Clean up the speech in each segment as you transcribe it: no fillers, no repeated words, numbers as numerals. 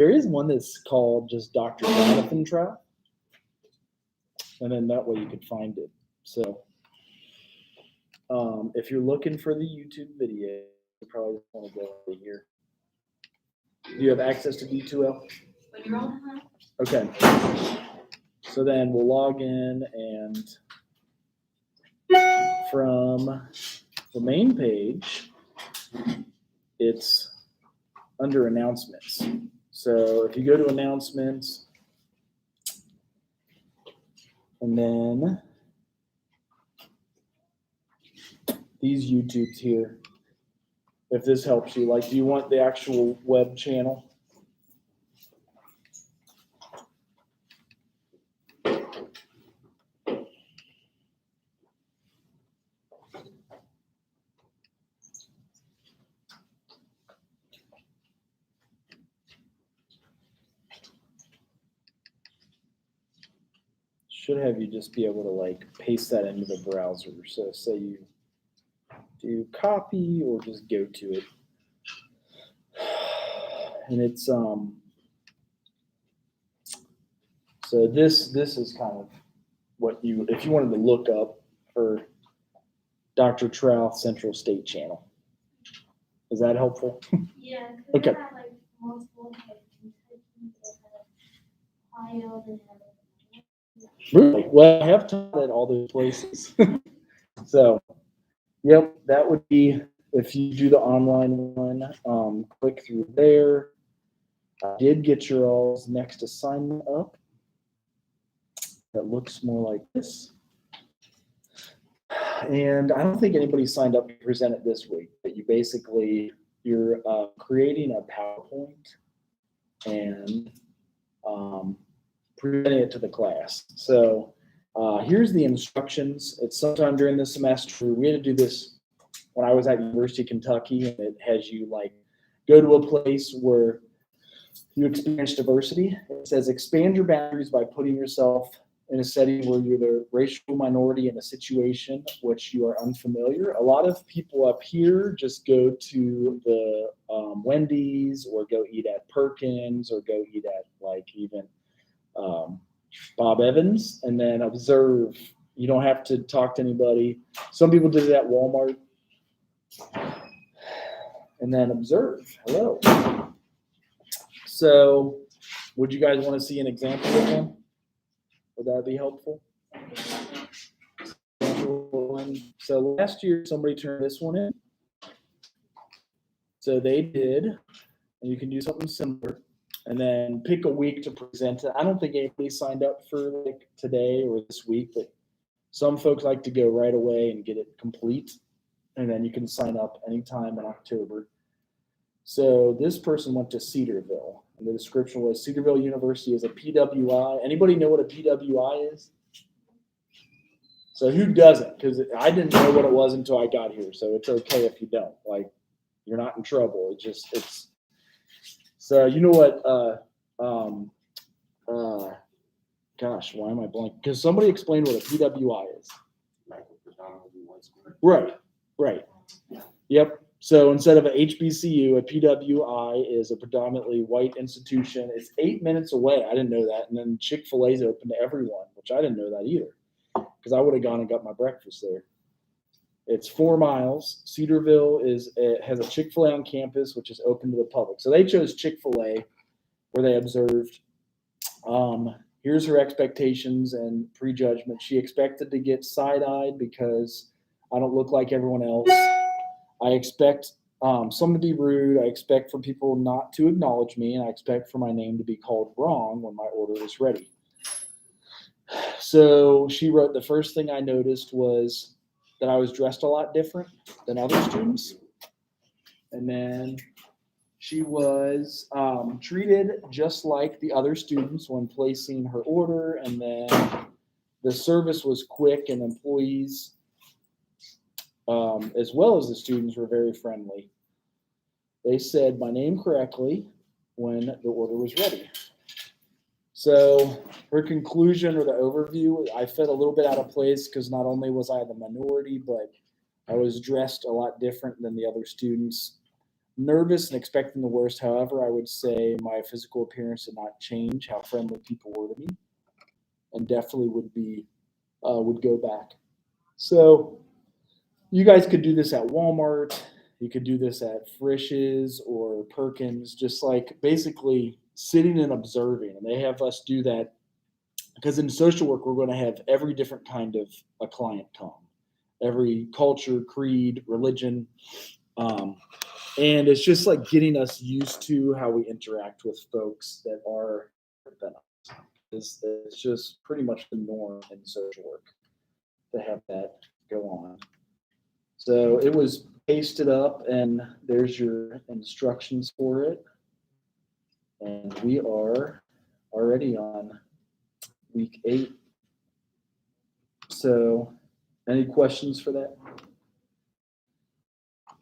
There is one that's called just Dr. Jonathan Trout, and then that way you could find it. So if you're looking for the YouTube video, you probably want to go over here. Do you have access to D2L? When you're on that. Okay. So then we'll log in, and from the main page, it's under announcements. So if you go to announcements, and then these YouTubes here, if this helps you, like, do you want the actual web channel? Should have you just be able to like paste that into the browser. So say you do copy or just go to it. And it's so this is kind of what you, if you wanted to look up for Dr. Trouth Central State Channel. Is that helpful? Yeah. Okay. Have, like, multiple Ohio, and Really? Well, I have taught at all those places. So, yep, that would be, if you do the online one, click through there. I did get your all's next assignment up. That looks more like this. And I don't think anybody signed up to present it this week, but you basically, you're creating a PowerPoint and presenting it to the class. So here's the instructions. It's sometime during the semester. We had to do this when I was at University of Kentucky, and it has you like go to a place where you experience diversity. It says expand your boundaries by putting yourself in a setting where you're the racial minority in a situation which you are unfamiliar. A lot of people up here just go to the Wendy's or go eat at Perkins or go eat at like even Bob Evans and then observe. You don't have to talk to anybody. Some people did it at Walmart. And then observe. Hello. So would you guys want to see an example of one? Would that be helpful? So last year, somebody turned this one in. So they did, and you can do something similar, and then pick a week to present it. I don't think anybody signed up for like today or this week, but some folks like to go right away and get it complete, and then you can sign up anytime in October. So this person went to Cedarville, and the description was Cedarville University is a PWI. Anybody know what a PWI is? So who doesn't? Because I didn't know what it was until I got here. So it's okay if you don't. Like, you're not in trouble. It's. So you know what? Gosh, why am I blank? Because somebody explained what a PWI is. Right. Yep. So instead of a HBCU, a PWI is a predominantly white institution. It's 8 minutes away. I didn't know that. And then Chick-fil-A is open to everyone, which I didn't know that either, because I would have gone and got my breakfast there. It's 4 miles. Cedarville has a Chick-fil-A on campus, which is open to the public. So they chose Chick-fil-A, where they observed. Here's her expectations and prejudgment. She expected to get side-eyed because I don't look like everyone else. I expect some to be rude. I expect for people not to acknowledge me, and I expect for my name to be called wrong when my order is ready. So she wrote, the first thing I noticed was that I was dressed a lot different than other students. And then she was treated just like the other students when placing her order. And then the service was quick, and employees, as well as the students, were very friendly. They said my name correctly when the order was ready. So her conclusion or the overview, I felt a little bit out of place because not only was I the minority, but I was dressed a lot different than the other students. nervous and expecting the worst. However, I would say my physical appearance did not change how friendly people were to me, and definitely would go back. So you guys could do this at Walmart. You could do this at Frisch's or Perkins, just like basically sitting and observing. And they have us do that because in social work, we're going to have every different kind of a client come, every culture, creed, religion. And it's just like getting us used to how we interact with folks that are different than us. It's just pretty much the norm in social work to have that go on. So it was pasted up, and there's your instructions for it. And we are already on week 8. So, any questions for that?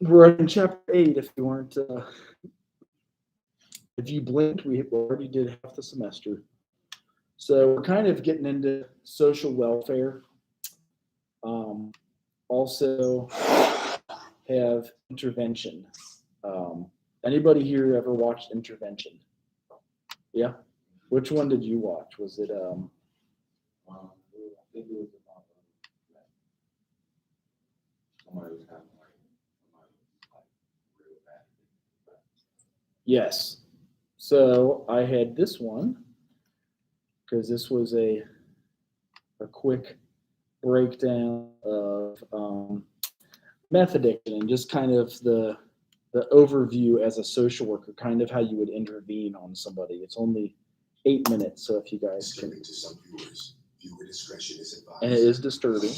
We're in chapter 8. If you weren't, if you blinked, we already did half the semester. So we're kind of getting into social welfare. Also have intervention. Anybody here ever watched Intervention? Yeah. Which one did you watch? Was it I think it was about somebody was having like real bad. Yes. So I had this one because this was a quick breakdown of meth addiction and just kind of the overview as a social worker, kind of how you would intervene on somebody. It's only 8 minutes, so if you guys can. To some viewers, viewer discretion is advised. And it is disturbing.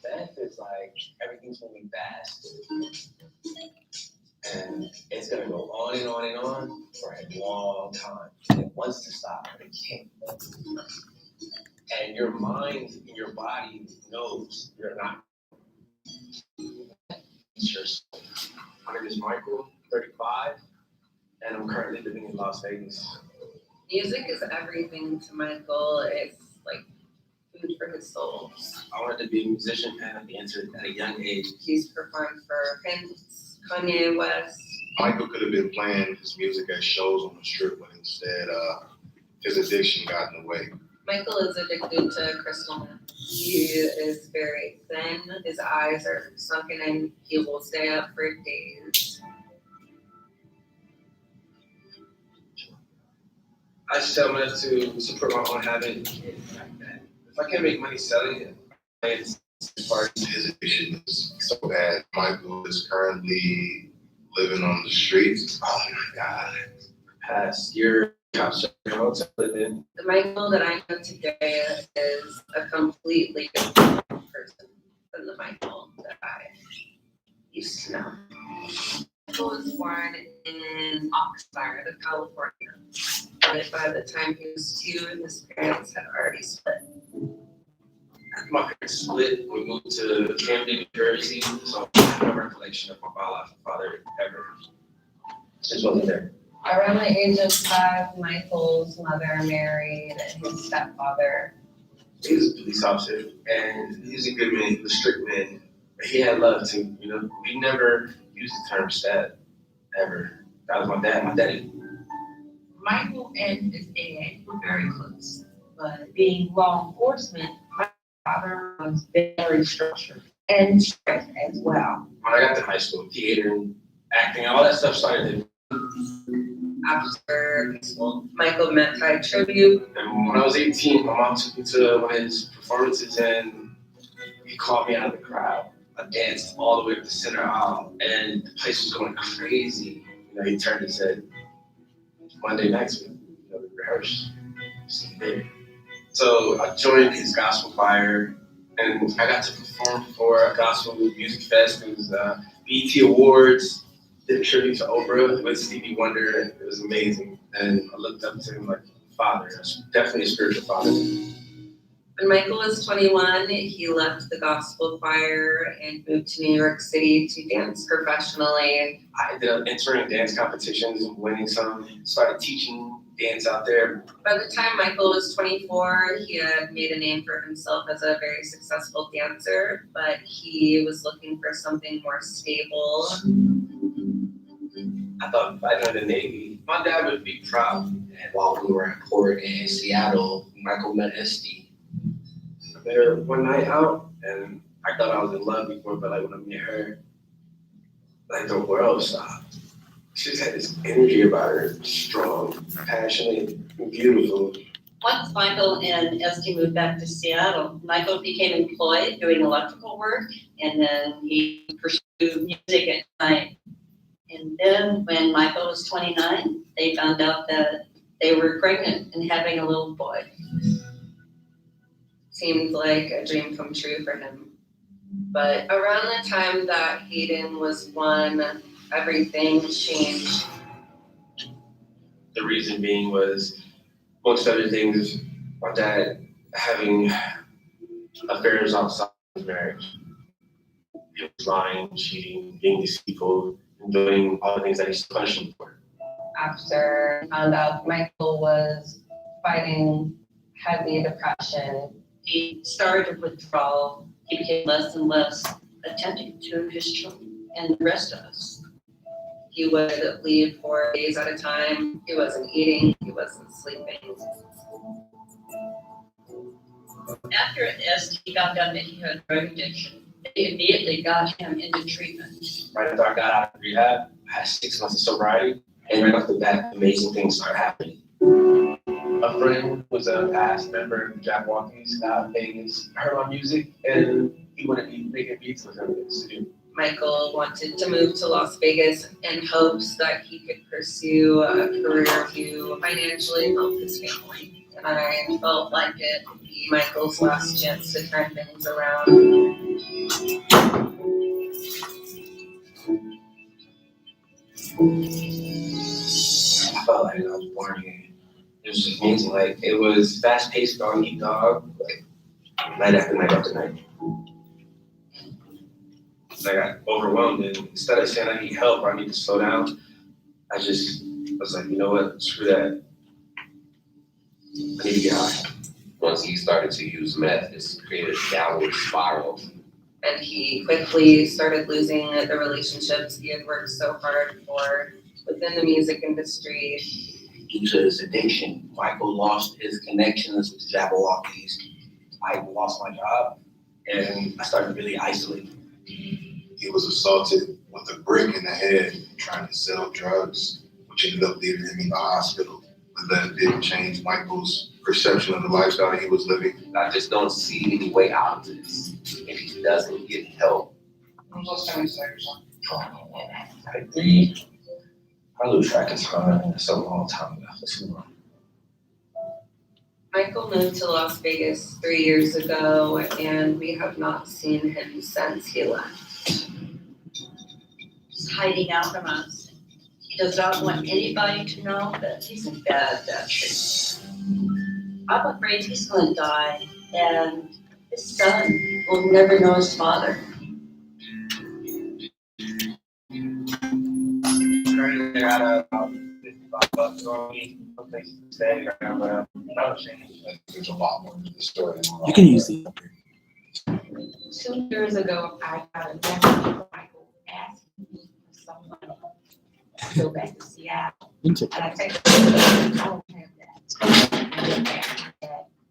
That is like everything's moving fast. And it's gonna go on and on and on for a long time. And it wants to stop, but it can't. And your mind and your body knows you're not. My name is Michael, 35, and I'm currently living in Las Vegas. Music is everything to Michael. It's like food for his soul. I wanted to be a musician and a dancer at a young age. He's performed for Prince, Kanye West. Michael could have been playing his music at shows on the strip, but instead, his addiction got in the way. Michael is addicted to crystal meth. He is very thin. His eyes are sunken in. He will stay up for days. I just tell myself to support my own habit. If I can't make money selling it, it's part of His addiction is so bad. Michael is currently living on the streets. oh my God. Past year, I was in a hotel living. The Michael that I know today is a completely different person than the Michael that I used to know. Michael was born in Oxnard, California. But by the time he was 2, his parents had already split. My parents split. We moved to Camden, New Jersey. So I have no recollection of my biological father ever. Just wasn't there. Around the age of 5, Michael's mother married his stepfather. He was a police officer, and he was a good man. He was a strict man. But he had love too. You know, we never used the term stab ever. That was my dad. My daddy. Michael and his dad were very close, but being law enforcement, my father was very structured and strict as well. When I got to high school, theater and acting, all that stuff started. After high school, Michael met Thai Tribute. And when I was 18, my mom took me to one of his performances, and he called me out of the crowd. I danced all the way to the center aisle, and the place was going crazy. You know, he turned and said, Monday nights, we rehearse. See you there. So I joined his gospel choir, and I got to perform for a gospel music fest. It was BET Awards. Did a tribute to Oprah with Stevie Wonder. It was amazing, and I looked up to him like a father. Definitely a spiritual father. When Michael was 21, he left the gospel choir and moved to New York City to dance professionally. I ended up entering dance competitions and winning some. Started teaching dance out there. By the time Michael was 24, he had made a name for himself as a very successful dancer, but he was looking for something more stable. I thought if I joined the Navy, my dad would be proud. And while we were in port in Seattle, Michael met Esty. I met her one night out, and I thought I was in love before, but like when I met her, like the world stopped. She just had this energy about her, strong, passionate, beautiful. Once Michael and Esty moved back to Seattle, Michael became employed doing electrical work, and then he pursued music at night. And then when Michael was 29, they found out that they were pregnant and having a little boy. Seemed like a dream come true for him. But around the time that Hayden was one, everything changed. The reason being was, amongst other things, my dad having affairs outside his marriage. He was lying, cheating, being deceitful, and doing all the things that he's punishing for. After I found out Michael was fighting heavy depression, He started to withdraw. He became less and less attentive to his children and the rest of us. he would leave for days at a time. He wasn't eating, he wasn't sleeping. After Esty found out that he had drug addiction, they immediately got him into treatment. Right after I got out of rehab, I had 6 months of sobriety, and right off the bat, amazing things started happening. A friend was a past member of Jack Walkie's out in Vegas, heard my music, and he wanted me making beats with him in the studio. Michael wanted to move to Las Vegas in hopes that he could pursue a career to financially help his family. And I felt like it would be Michael's last chance to turn things around. I felt like I was born again. It was just amazing. Like, it was fast paced dog eat dog, like night after night after night. I got overwhelmed, and instead of saying I need help or I need to slow down, I was like, you know what, screw that. I need to get high. Once he started to use meth, it created a downward spiral. And he quickly started losing the relationships he had worked so hard for within the music industry. Due to his addiction, Michael lost his connections with Jabberwockies. I lost my job, and I started really isolating. He was assaulted with a brick in the head trying to sell drugs, which ended up leaving him in the hospital. But that didn't change Michael's perception of the lifestyle he was living. I just don't see any way out of this if he doesn't get help. Like 3, I lose track of time. That's a long time ago. Too long. Michael moved to Las Vegas 3 years ago, and we have not seen him since he left. He's hiding out from us. He does not want anybody to know that he's in bad shape. I'm afraid he's going to die, and his son will never know his father. Currently, I got about $55 on me. No place to stay. I have no change. There's a lot more to the story. You can use these. 2 years ago, I got a message from Michael asking me for some money to go back to Seattle. And I texted him, I told him that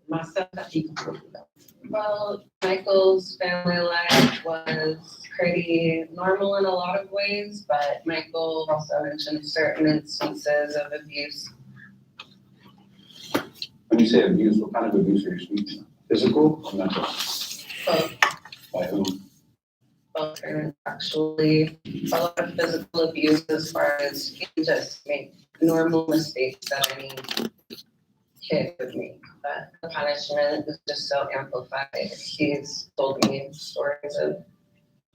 my son, he can prove it. Well, Michael's family life was pretty normal in a lot of ways, but Michael also mentioned certain instances of abuse. When you say abuse, what kind of abuse are you speaking of? Physical or mental? Both, By whom? both parents actually, a lot of physical abuse as far as he just make normal mistakes that any kid would make. But the punishment was just so amplified. He's told me stories of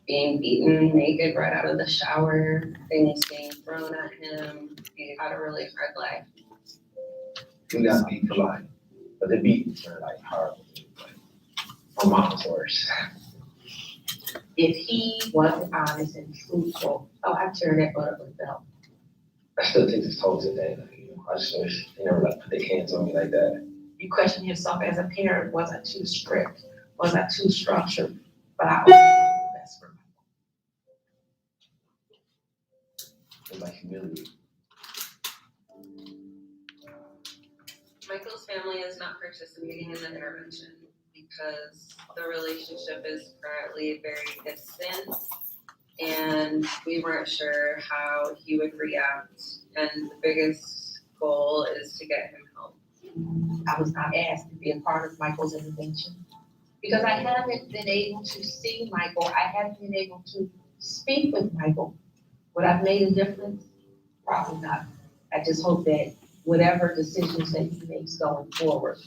being beaten naked right out of the shower, things being thrown at him. He had a really hard life. You got beat for life. But the beatings are like horrible. Like, my mom's worse. If he wasn't honest and truthful, I'd turn that butt up with a belt. I still think it's told today. Like, I just wish they never like put their hands on me like that. You question yourself as a parent, was I too strict? Was I too structured? But I always wanted the best for my It's like community. Michael's family is not participating in the intervention because the relationship is currently very distant and we weren't sure how he would react. And the biggest goal is to get him help. I was not asked to be a part of Michael's intervention because I haven't been able to see Michael. I haven't been able to speak with Michael. Would I've made a difference? Probably not. I just hope that whatever decisions that he makes going forward,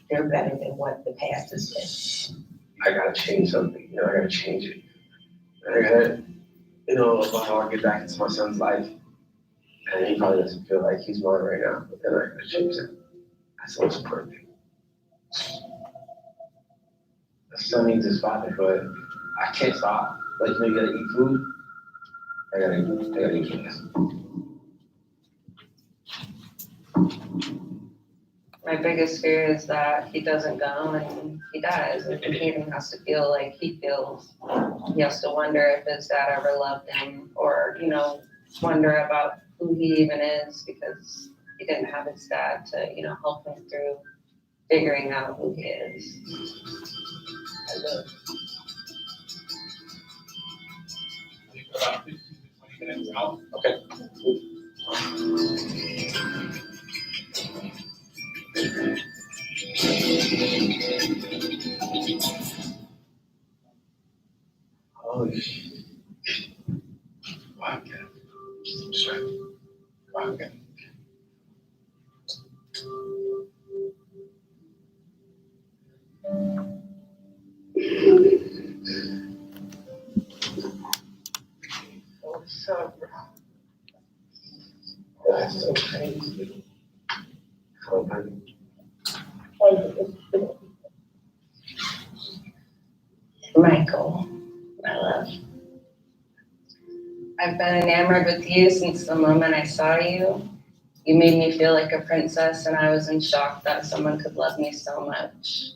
they're better than what the past has been. I gotta change something, I gotta change it. I gotta, about how I get back into my son's life. And he probably doesn't feel like he's mine right now, but then I gotta change it. That's the most important thing. The son needs his father, but I can't stop. Like, you gotta eat food. I gotta eat this. My biggest fear is that he doesn't go and he dies and Hayden has to feel like he feels. He has to wonder if his dad ever loved him or, wonder about who he even is because he didn't have his dad to, help him through figuring out who he is. Okay. Holy shit. Wow, okay. Sorry. Wow, okay. So, that's so crazy. Michael, my love. I've been enamored with you since the moment I saw you. You made me feel like a princess and I was in shock that someone could love me so much.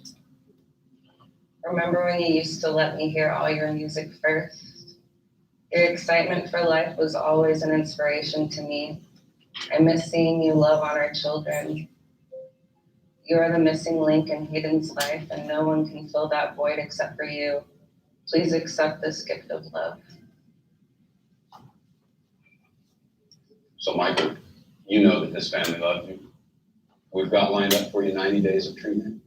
Remember when you used to let me hear all your music first? Your excitement for life was always an inspiration to me. I miss seeing you love on our children. You are the missing link in Hayden's life and no one can fill that void except for you. Please accept this gift of love. So Michael, you know that this family loves you. We've got lined up for you 90 days of treatment.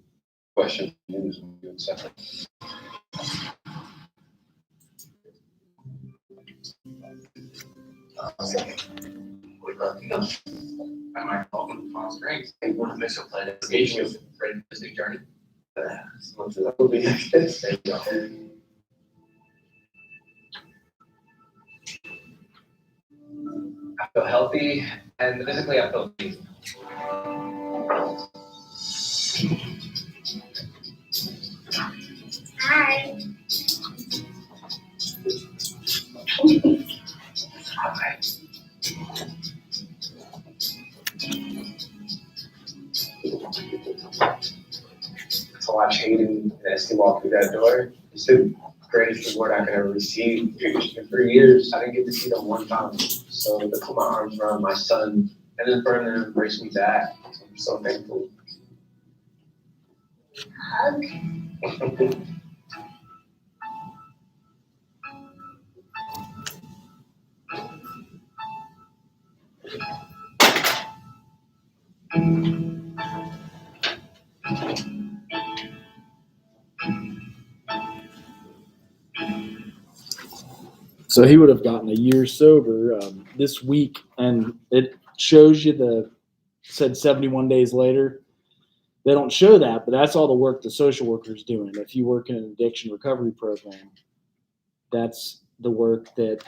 Question for you is, will you accept it? I might call them Palm Springs. They want to miss a play investigation of Fred Disney journey. That would be next. I feel healthy and physically I feel amazing. Hi. Hi. To watch Hayden and Esty walk through that door, it's the greatest reward I could ever receive. And for years, I didn't get to see them one time. So to put my arms around my son and then for him to embrace me back, I'm so thankful. Hug. So he would have gotten a year sober this week, and it shows you said 71 days later. They don't show that, but that's all the work the social worker is doing. If you work in an addiction recovery program, that's the work that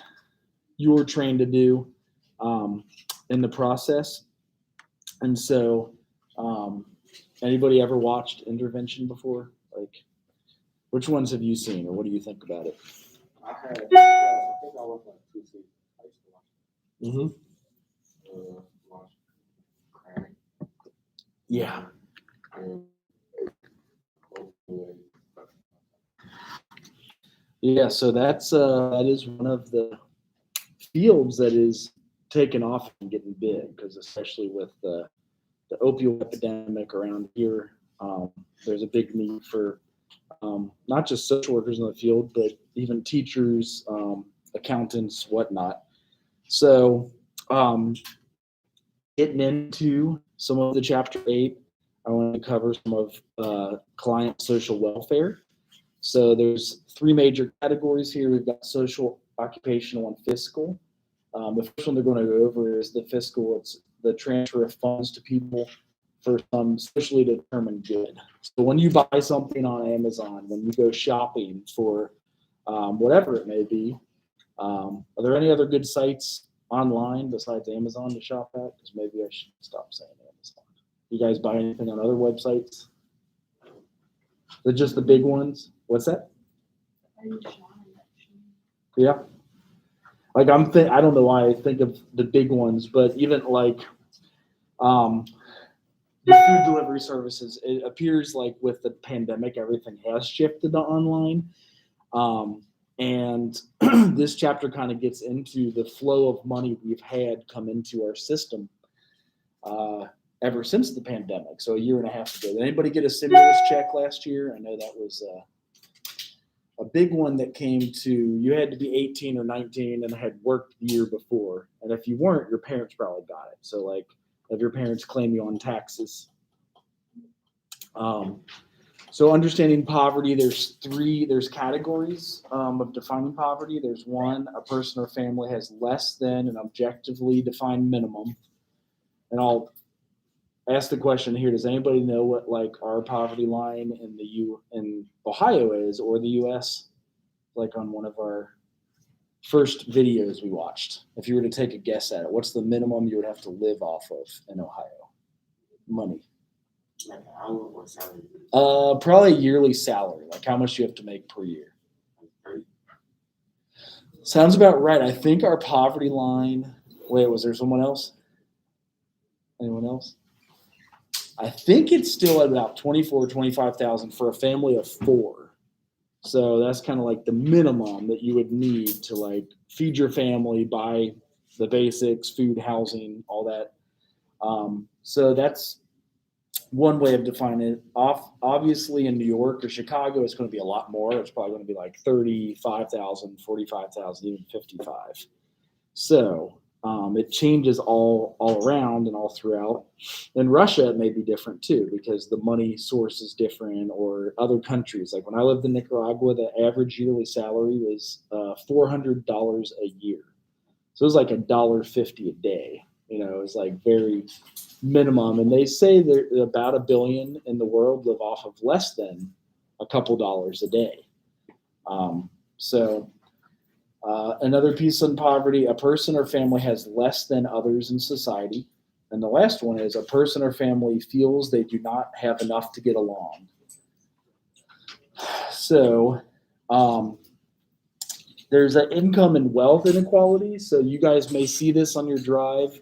you're trained to do in the process. And so, anybody ever watched Intervention before? Like, which ones have you seen, or what do you think about it? I think I watched like 2 seasons. I used to watch watch Crank Yeah. and Yeah, so that is one of the fields that is taking off and getting big, because especially with the opioid epidemic around here, there's a big need for not just social workers in the field, but even teachers, accountants, whatnot. So getting into some of the Chapter 8, I want to cover some of client social welfare. So there's 3 major categories here. We've got social, occupational, and fiscal. The first one they're going to go over is the fiscal. It's the transfer of funds to people for some socially determined good. So when you buy something on Amazon, when you go shopping for whatever it may be, are there any other good sites online besides Amazon to shop at? Because maybe I should stop saying Amazon. You guys buy anything on other websites? They're just the big ones. What's that? Yeah. Like I don't know why I think of the big ones, but even like the food delivery services, it appears like with the pandemic, everything has shifted to online. And this chapter kind of gets into the flow of money we've had come into our system ever since the pandemic. So a year and a half ago. Did anybody get a stimulus check last year? I know that was a big one that came to, you had to be 18 or 19 and had worked the year before. And if you weren't, your parents probably got it. So like if your parents claim you on taxes. So understanding poverty, there's categories of defining poverty. There's 1, a person or family has less than an objectively defined minimum. And I'll ask the question here, does anybody know what like our poverty line in Ohio is, or the US? Like on one of our first videos we watched. If you were to take a guess at it, what's the minimum you would have to live off of in Ohio? Money. Like an hour or salary? Probably a yearly salary. Like how much you have to make per year. Sounds about right. I think our poverty line. Wait, was there someone else? Anyone else? I think it's still at about 25,000 for a family of 4. So that's kind of like the minimum that you would need to like feed your family, buy the basics, food, housing, all that. So that's one way of defining it. Obviously in New York or Chicago, it's going to be a lot more. It's probably going to be like 35,000, 45,000, even 55. So it changes all around and all throughout. In Russia, it may be different too, because the money source is different, or other countries. Like when I lived in Nicaragua, the average yearly salary was $400 a year. So it was like $1.50 a day. You know, it was like very minimum. And they say that about 1 billion in the world live off of less than a couple dollars a day. Another piece on poverty, a person or family has less than others in society. And the last one is a person or family feels they do not have enough to get along. So there's an income and wealth inequality. So you guys may see this on your drive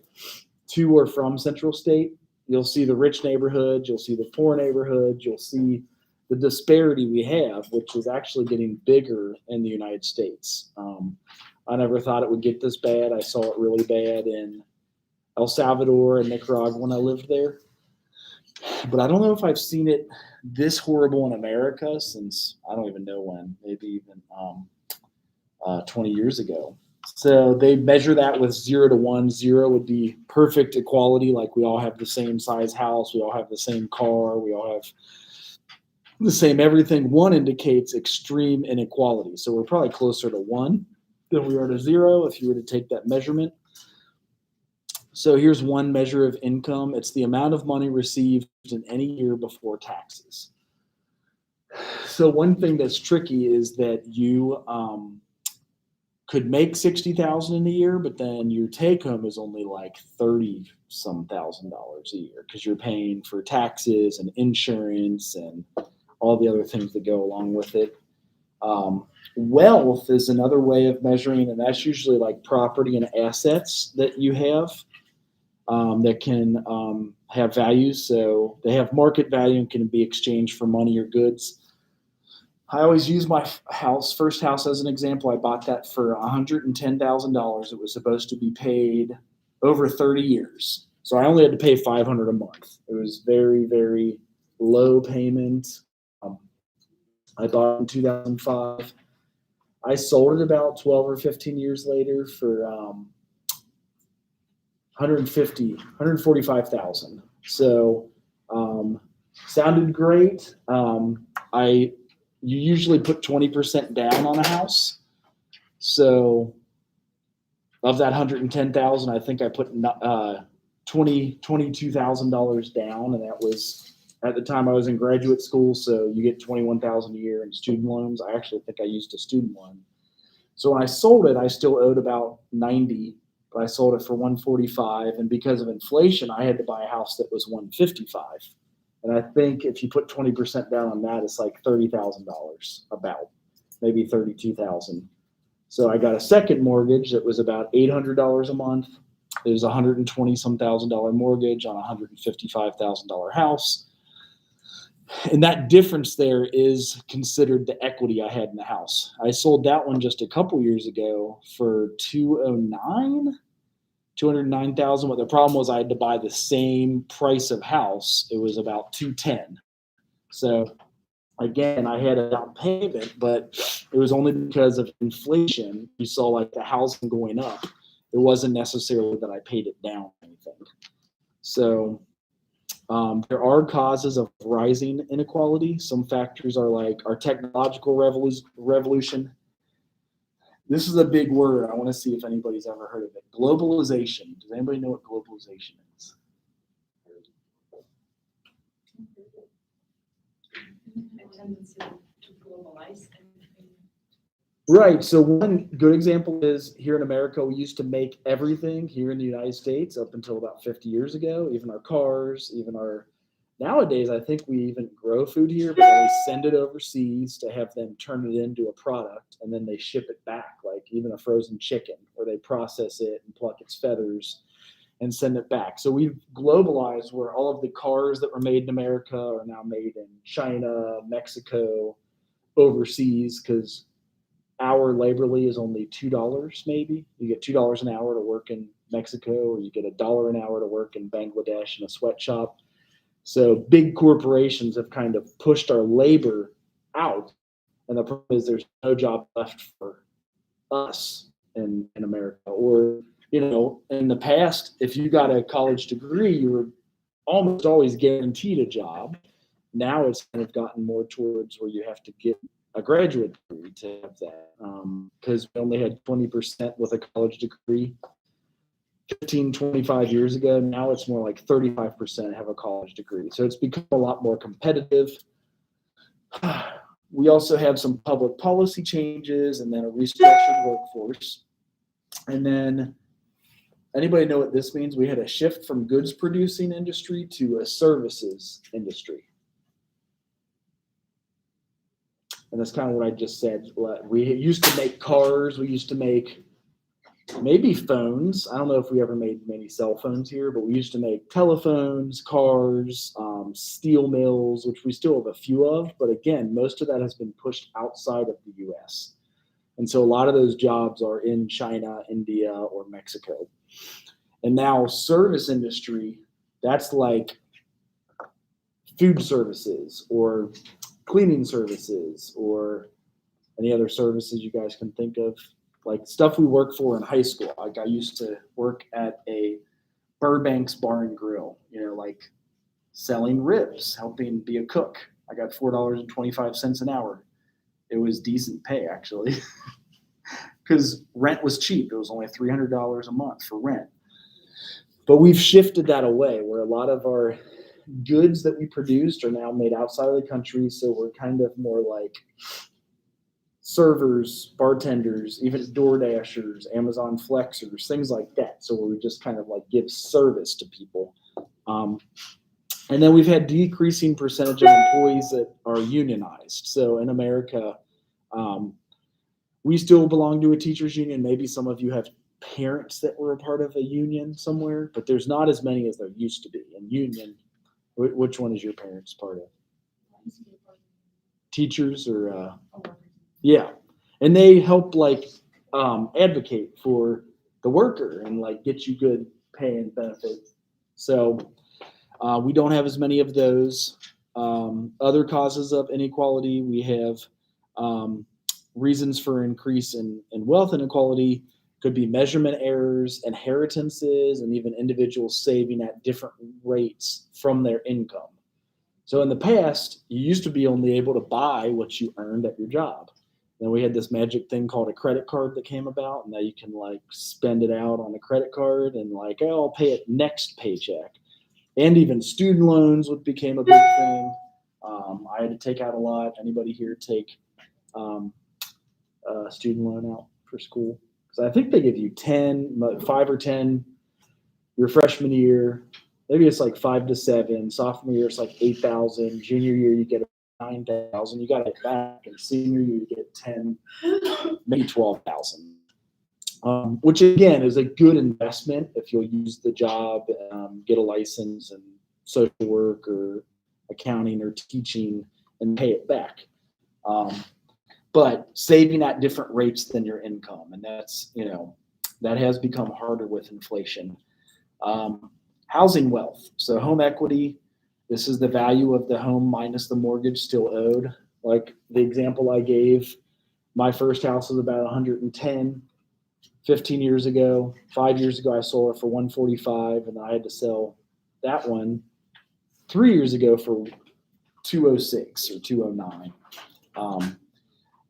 to or from Central State. You'll see the rich neighborhoods, you'll see the poor neighborhoods, you'll see the disparity we have, which is actually getting bigger in the United States. I never thought it would get this bad. I saw it really bad in El Salvador and Nicaragua when I lived there. But I don't know if I've seen it this horrible in America since, I don't even know when, maybe even 20 years ago. So they measure that with 0 to 1. 0 would be perfect equality, like we all have the same size house, we all have the same car, we all have the same everything. 1 indicates extreme inequality. So we're probably closer to 1 than we are to 0 if you were to take that measurement. So here's one measure of income. It's the amount of money received in any year before taxes. So one thing that's tricky is that you could make $60,000 in a year, but then your take home is only like $30-some thousand a year because you're paying for taxes and insurance and all the other things that go along with it. Wealth is another way of measuring, and that's usually like property and assets that you have that can have value. So they have market value and can be exchanged for money or goods. I always use my first house as an example. I bought that for $110,000. It was supposed to be paid over 30 years. So I only had to pay $500 a month. It was very, very low payment. I bought it in 2005. I sold it about 12 or 15 years later for 145,000. So sounded great. You usually put 20% down on a house. So of that 110,000, I think I put $22,000 down, and that was at the time I was in graduate school. So you get 21,000 a year in student loans. I actually think I used a student loan. So when I sold it, I still owed about 90, but I sold it for 145. And because of inflation, I had to buy a house that was 155. And I think if you put 20% down on that, it's like $30,000, about maybe 32,000. So I got a second mortgage that was about $800 a month. It was $120-some thousand mortgage on a $155,000 house. And that difference there is considered the equity I had in the house. I sold that one just a couple years ago for $209,000. But the problem was I had to buy the same price of house. It was about $210,000. So again, I had a down payment, but it was only because of inflation. You saw like the housing going up. It wasn't necessarily that I paid it down or anything. So there are causes of rising inequality. Some factors are like our technological revolution. This is a big word. I want to see if anybody's ever heard of it. Globalization. Does anybody know what globalization is? A tendency to globalize everything. Right. So one good example is here in America, we used to make everything here in the United States up until about 50 years ago, even our cars, nowadays, I think we even grow food here, but they send it overseas to have them turn it into a product, and then they ship it back, like even a frozen chicken, where they process it and pluck its feathers and send it back. So we've globalized where all of the cars that were made in America are now made in China, Mexico, overseas, because hour laborly is only $2 maybe. You get $2 an hour to work in Mexico, or you get $1 an hour to work in Bangladesh in a sweatshop. So big corporations have kind of pushed our labor out. And the problem is there's no job left for us in America. Or, in the past, if you got a college degree, you were almost always guaranteed a job. Now it's kind of gotten more towards where you have to get a graduate degree to have that. Because we only had 20% with a college degree 25 years ago. Now it's more like 35% have a college degree. So it's become a lot more competitive. We also have some public policy changes and then a restructured workforce. And then anybody know what this means? We had a shift from goods producing industry to a services industry. And that's kind of what I just said. We used to make cars. We used to make maybe phones. I don't know if we ever made many cell phones here, but we used to make telephones, cars, steel mills, which we still have a few of. But again, most of that has been pushed outside of the U.S. And so a lot of those jobs are in China, India, or Mexico. And now service industry, that's like food services or cleaning services or any other services you guys can think of. Like stuff we work for in high school. Like I used to work at a Burbank's Bar and Grill, like selling ribs, helping be a cook. I got $4.25 an hour. It was decent pay actually, because rent was cheap. It was only $300 a month for rent. But we've shifted that away where a lot of our goods that we produced are now made outside of the country. So we're kind of more like servers, bartenders, even DoorDashers, Amazon Flexers, things like that. So we just kind of like give service to people. And then we've had decreasing percentage of employees that are unionized. So in America, we still belong to a teachers union. Maybe some of you have parents that were a part of a union somewhere, but there's not as many as there used to be. And union, which one is your parents part of? Teachers or yeah, and they help like advocate for the worker and like get you good pay and benefits. So we don't have as many of those. Other causes of inequality, we have reasons for increase in wealth inequality. Could be measurement errors, inheritances, and even individuals saving at different rates from their income. So in the past, you used to be only able to buy what you earned at your job. Then we had this magic thing called a credit card that came about, and now you can like spend it out on a credit card and like, oh, I'll pay it next paycheck. And even student loans became a big thing. I had to take out a lot. Anybody here take a student loan out for school? Because I think they give you 5 or 10 your freshman year. Maybe it's like 5 to 7. Sophomore year, it's like 8,000. Junior year, you get 9,000. You got it back. And senior year, you get 10, maybe 12,000. Which again is a good investment if you'll use the job, get a license in social work or accounting or teaching and pay it back. But saving at different rates than your income, and that's, that has become harder with inflation. Housing wealth. So home equity, this is the value of the home minus the mortgage still owed. Like the example I gave, my first house was about 110. 15 years ago, 5 years ago, I sold it for 145, and I had to sell that one 3 years ago for 206 or 209.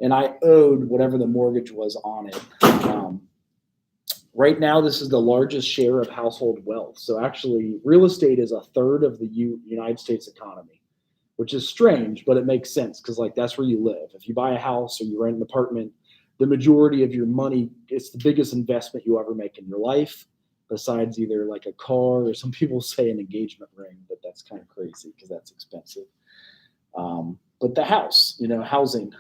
And I owed whatever the mortgage was on it. Right now, this is the largest share of household wealth. So actually, real estate is a third of the United States economy, which is strange, but it makes sense because like that's where you live. If you buy a house or you rent an apartment, the majority of your money, it's the biggest investment you ever make in your life, besides either like a car or some people say an engagement ring, but that's kind of crazy because that's expensive. But the house, housing.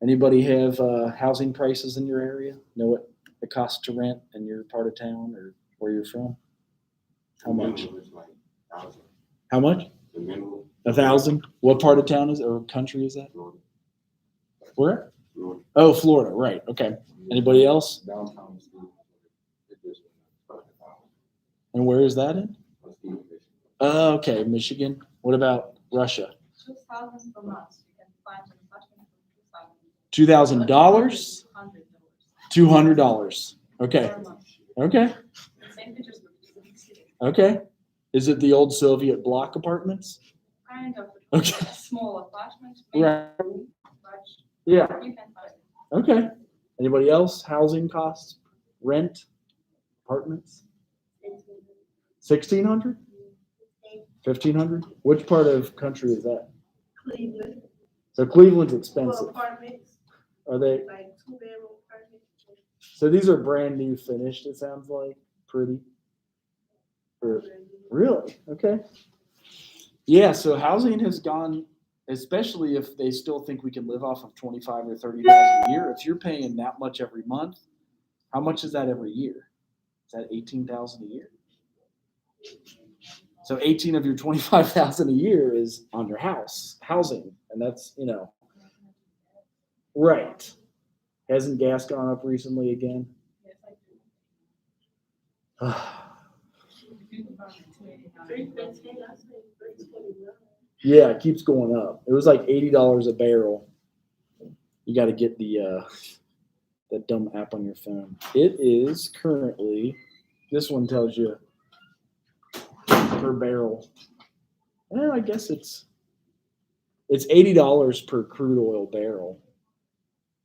Anybody have housing prices in your area? Know what it costs to rent in your part of town or where you're from? How much? How much? 1,000. What part of town is or country is that? Where? Oh, Florida, right. Okay. Anybody else? Downtown. And where is that in? Okay, Michigan. What about Russia? 2,000 per month. You can find an apartment for $2,000? $200. Okay. per month. Okay. St. Petersburg is a big city. Okay. Is it the old Soviet block apartments? Kind of. Okay. A small apartment. Right. Room, but Yeah. you can find it. Okay. Anybody else? Housing costs? Rent? Apartments? 1,600? 1,500? Which part of country is that? Cleveland. So Cleveland's For expensive. apartments, Are they? like 2-bedroom apartments. So these are brand new finished, it sounds like. Pretty. Really? Okay. Yeah, so housing has gone, especially if they still think we can live off of 25 or 30,000 a year. If you're paying that much every month, how much is that every year? Is that 18,000 a year? So 18 of your 25,000 a year is on your housing, and that's, right. Hasn't gas gone up recently again? Yes, I do. Yeah, it keeps going up. It was like $80 a barrel. You got to get the that dumb app on your phone. It is currently, this one tells you per barrel. Well, I guess it's $80 per crude oil barrel.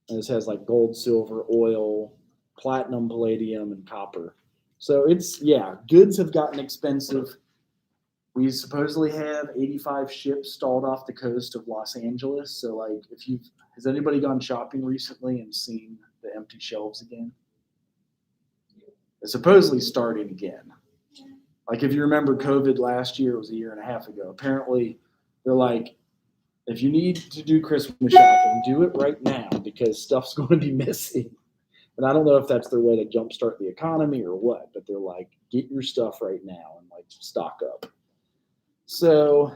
And this has like gold, silver, oil, platinum, palladium, and copper. So goods have gotten expensive. We supposedly have 85 ships stalled off the coast of Los Angeles. So like has anybody gone shopping recently and seen the empty shelves again? It's supposedly starting again. Like if you remember COVID last year, it was a year and a half ago. Apparently they're like, if you need to do Christmas shopping, do it right now because stuff's going to be missing. And I don't know if that's their way to jumpstart the economy or what, but they're like, get your stuff right now and like stock up. So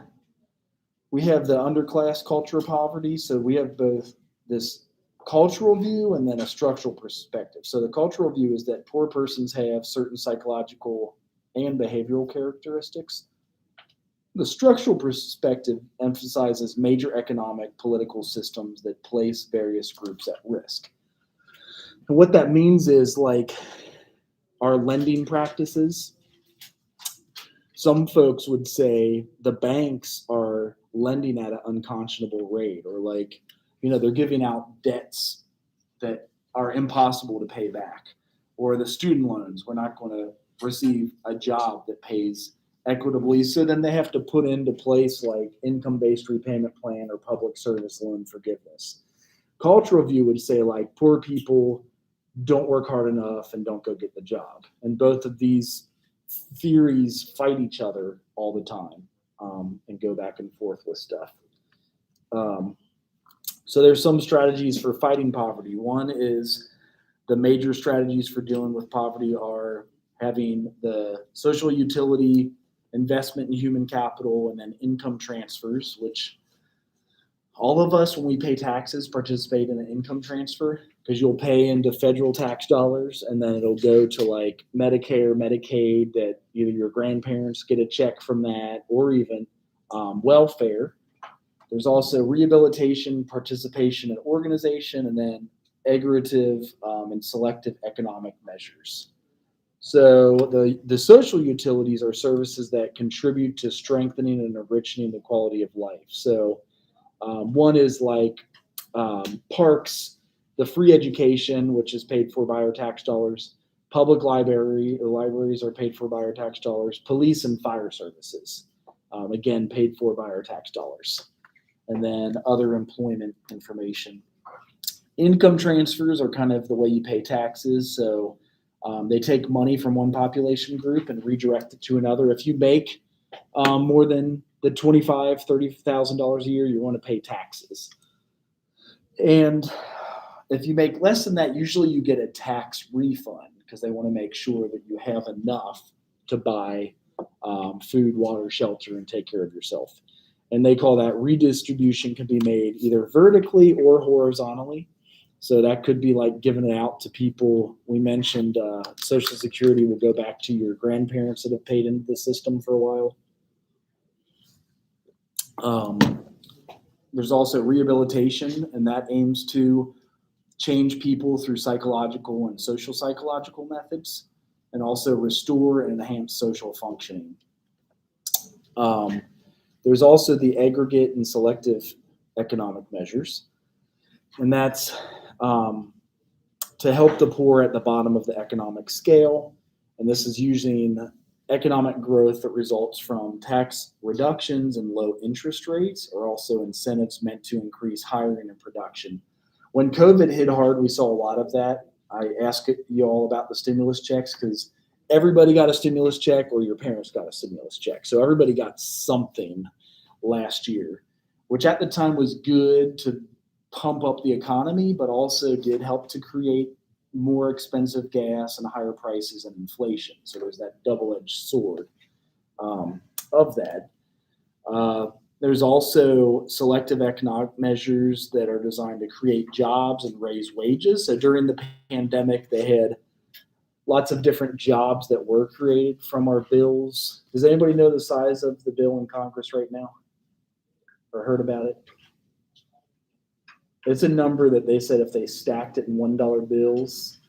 we have the underclass culture of poverty. So we have both this cultural view and then a structural perspective. So the cultural view is that poor persons have certain psychological and behavioral characteristics. The structural perspective emphasizes major economic, political systems that place various groups at risk. And what that means is like our lending practices. Some folks would say the banks are lending at an unconscionable rate, or like, they're giving out debts that are impossible to pay back, or the student loans, we're not going to receive a job that pays equitably. So then they have to put into place like income-based repayment plan or public service loan forgiveness. Cultural view would say like poor people don't work hard enough and don't go get the job. And both of these theories fight each other all the time and go back and forth with stuff. So there's some strategies for fighting poverty. One is the major strategies for dealing with poverty are having the social utility, investment in human capital, and then income transfers, which all of us, when we pay taxes, participate in an income transfer, because you'll pay into federal tax dollars and then it'll go to like Medicare, Medicaid, that either your grandparents get a check from that, or even welfare. There's also rehabilitation, participation in organization, and then aggregative and selective economic measures. So the social utilities are services that contribute to strengthening and enriching the quality of life. So one is like parks, the free education, which is paid for by our tax dollars, public libraries are paid for by our tax dollars, police and fire services, again, paid for by our tax dollars, and then other employment information. Income transfers are kind of the way you pay taxes. So they take money from one population group and redirect it to another. If you make more than the $25,000, $30,000 a year, you want to pay taxes. And if you make less than that, usually you get a tax refund because they want to make sure that you have enough to buy food, water, shelter, and take care of yourself. And they call that redistribution can be made either vertically or horizontally. So that could be like giving it out to people. We mentioned Social Security will go back to your grandparents that have paid into the system for a while. There's also rehabilitation, and that aims to change people through psychological and social psychological methods, and also restore and enhance social functioning. There's also the aggregate and selective economic measures, and that's to help the poor at the bottom of the economic scale. And this is using economic growth that results from tax reductions and low interest rates, or also incentives meant to increase hiring and production. When COVID hit hard, we saw a lot of that. I asked you all about the stimulus checks because everybody got a stimulus check, or your parents got a stimulus check. So everybody got something last year, which at the time was good to pump up the economy, but also did help to create more expensive gas and higher prices and inflation. So there's that double-edged sword of that. There's also selective economic measures that are designed to create jobs and raise wages. So during the pandemic, they had lots of different jobs that were created from our bills. Does anybody know the size of the bill in Congress right now? Or heard about it? It's a number that they said if they stacked it in $1 bills,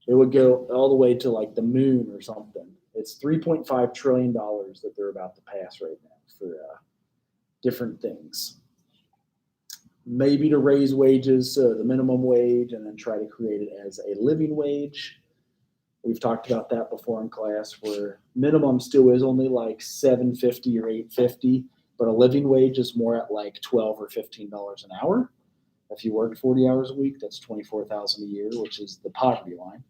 it would go all the way to like the moon or something. It's $3.5 trillion that they're about to pass right now for different things. Maybe to raise wages, the minimum wage, and then try to create it as a living wage. We've talked about that before in class, where minimum still is only like $7.50 or $8.50, but a living wage is more at like $12 or $15 an hour. If you work 40 hours a week, that's $24,000 a year, which is the poverty line.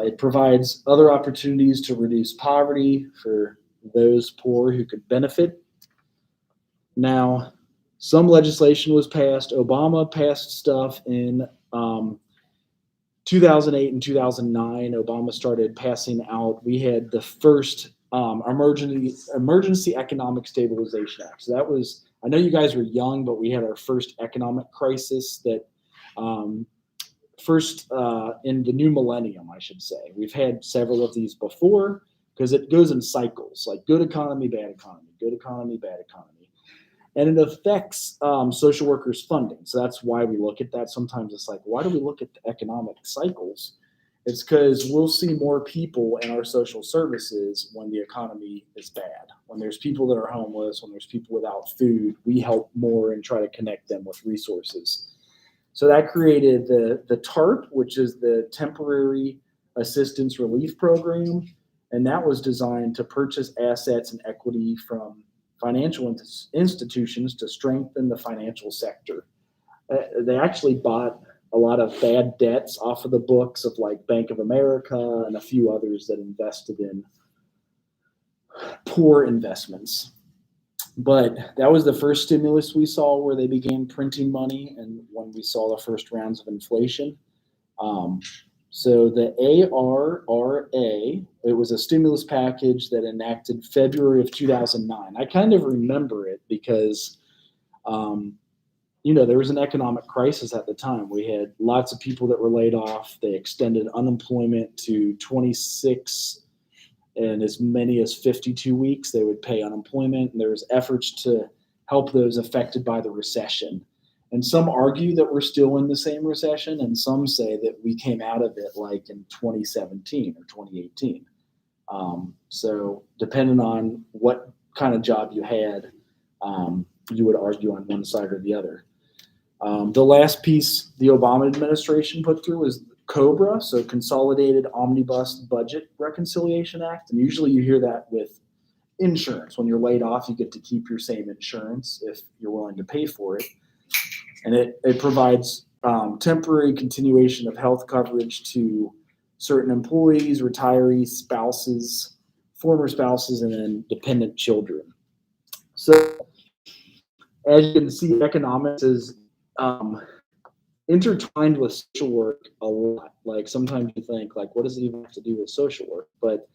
It provides other opportunities to reduce poverty for those poor who could benefit. Now, some legislation was passed. Obama passed stuff in 2008 and 2009. Obama started passing out. We had the first Emergency Economic Stabilization Act. So that was, I know you guys were young, but we had our first economic crisis that First, in the new millennium, I should say. We've had several of these before because it goes in cycles, like good economy, bad economy, good economy, bad economy. And it affects social workers' funding. So that's why we look at that. Sometimes it's like, why do we look at the economic cycles? It's because we'll see more people in our social services when the economy is bad. When there's people that are homeless, when there's people without food, we help more and try to connect them with resources. So that created the TARP, which is the Temporary Assistance Relief Program. And that was designed to purchase assets and equity from financial institutions to strengthen the financial sector. They actually bought a lot of bad debts off of the books of like Bank of America and a few others that invested in poor investments. But that was the first stimulus we saw where they began printing money and when we saw the first rounds of inflation. So the ARRA, it was a stimulus package that enacted February of 2009. I kind of remember it because, there was an economic crisis at the time. We had lots of people that were laid off. They extended unemployment to 26 and as many as 52 weeks. They would pay unemployment, and there was efforts to help those affected by the recession. And some argue that we're still in the same recession, and some say that we came out of it like in 2017 or 2018. So depending on what kind of job you had, you would argue on one side or the other. The last piece the Obama administration put through was COBRA, so Consolidated Omnibus Budget Reconciliation Act. And usually you hear that with insurance. When you're laid off, you get to keep your same insurance if you're willing to pay for it. And it provides temporary continuation of health coverage to certain employees, retirees, spouses, former spouses, and then dependent children. So as you can see, economics is intertwined with social work a lot. Like sometimes you think, like, what does it even have to do with social work? But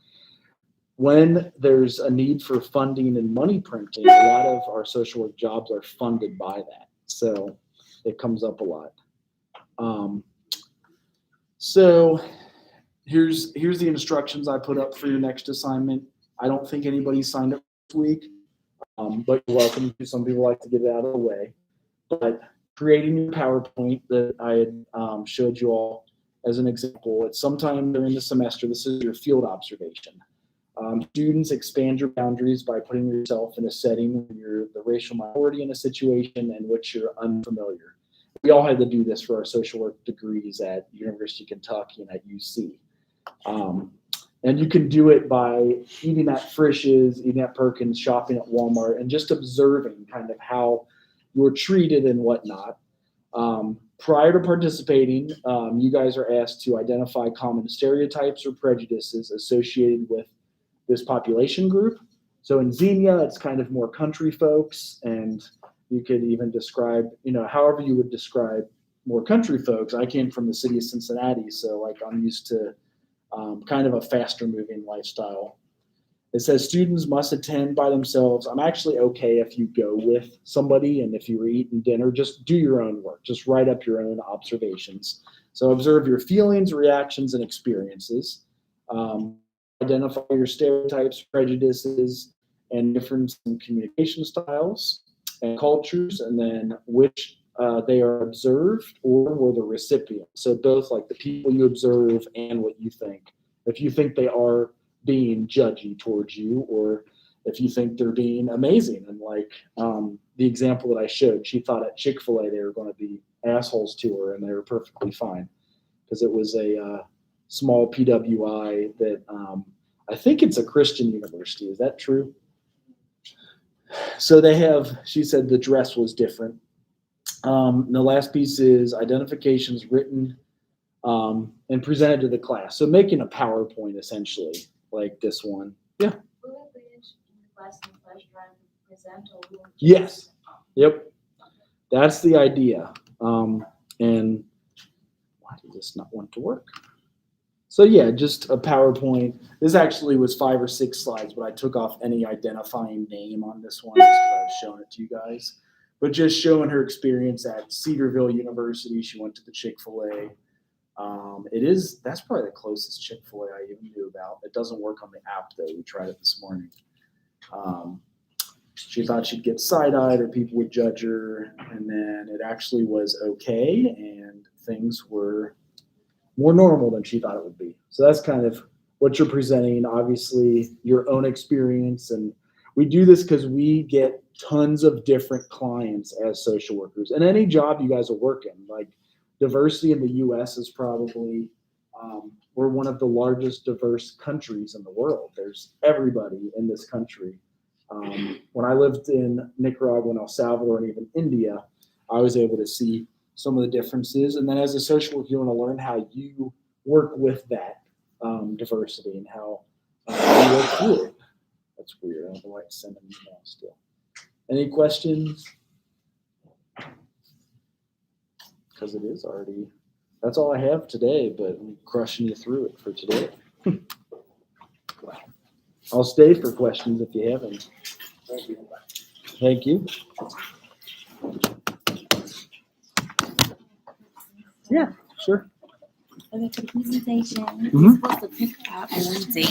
when there's a need for funding and money printing, a lot of our social work jobs are funded by that. So it comes up a lot. So here's the instructions I put up for your next assignment. I don't think anybody signed up this week, but you're welcome to. Some people like to get it out of the way. But creating your PowerPoint that I had showed you all as an example, it's sometime during the semester. This is your field observation. Students, expand your boundaries by putting yourself in a setting where you're the racial minority in a situation in which you're unfamiliar. We all had to do this for our social work degrees at University of Kentucky and at UC. And you can do it by eating at Frisch's, eating at Perkins, shopping at Walmart, and just observing kind of how you're treated and whatnot. Prior to participating, you guys are asked to identify common stereotypes or prejudices associated with this population group. So in Xenia, it's kind of more country folks, and you could even describe, however you would describe more country folks. I came from the city of Cincinnati, so like I'm used to kind of a faster moving lifestyle. It says students must attend by themselves. I'm actually okay if you go with somebody, and if you were eating dinner, just do your own work. Just write up your own observations. So observe your feelings, reactions, and experiences. Identify your stereotypes, prejudices, and difference in communication styles and cultures, and then which they are observed or were the recipient. So both like the people you observe and what you think. If you think they are being judgy towards you, or if you think they're being amazing. And like the example that I showed, she thought at Chick-fil-A they were going to be assholes to her, and they were perfectly fine because it was a small PWI that I think it's a Christian university. Is that true? So they have, she said the dress was different. The last piece is identifications written and presented to the class. So making a PowerPoint essentially, like this one. Yeah. Will it be in the class and flash drive to present, or will it just- Yes. Yep. That's the idea. And why did this not want to work? So yeah, just a PowerPoint. This actually was 5 or 6 slides, but I took off any identifying name on this one just because I was showing it to you guys. but just showing her experience at Cedarville University. She went to the Chick-fil-A. That's probably the closest Chick-fil-A I even knew about. It doesn't work on the app though. We tried it this morning. She thought she'd get side-eyed or people would judge her, and then it actually was okay, and things were more normal than she thought it would be. So that's kind of what you're presenting, obviously your own experience. And we do this because we get tons of different clients as social workers. And any job you guys are working, like diversity in the U.S. is probably, we're one of the largest diverse countries in the world. There's everybody in this country. When I lived in Nicaragua and El Salvador and even India, I was able to see some of the differences. And then as a social worker, you want to learn how you work with that diversity and how you work through it. That's weird. I don't know why it's sending an email still. Any questions? Because it is already, that's all I have today, but I'm crushing you through it for today. I'll stay for questions if you have any. Thank you. Thank you. Yeah, sure. Okay, for the presentation, Mhm. we're supposed to pick out one date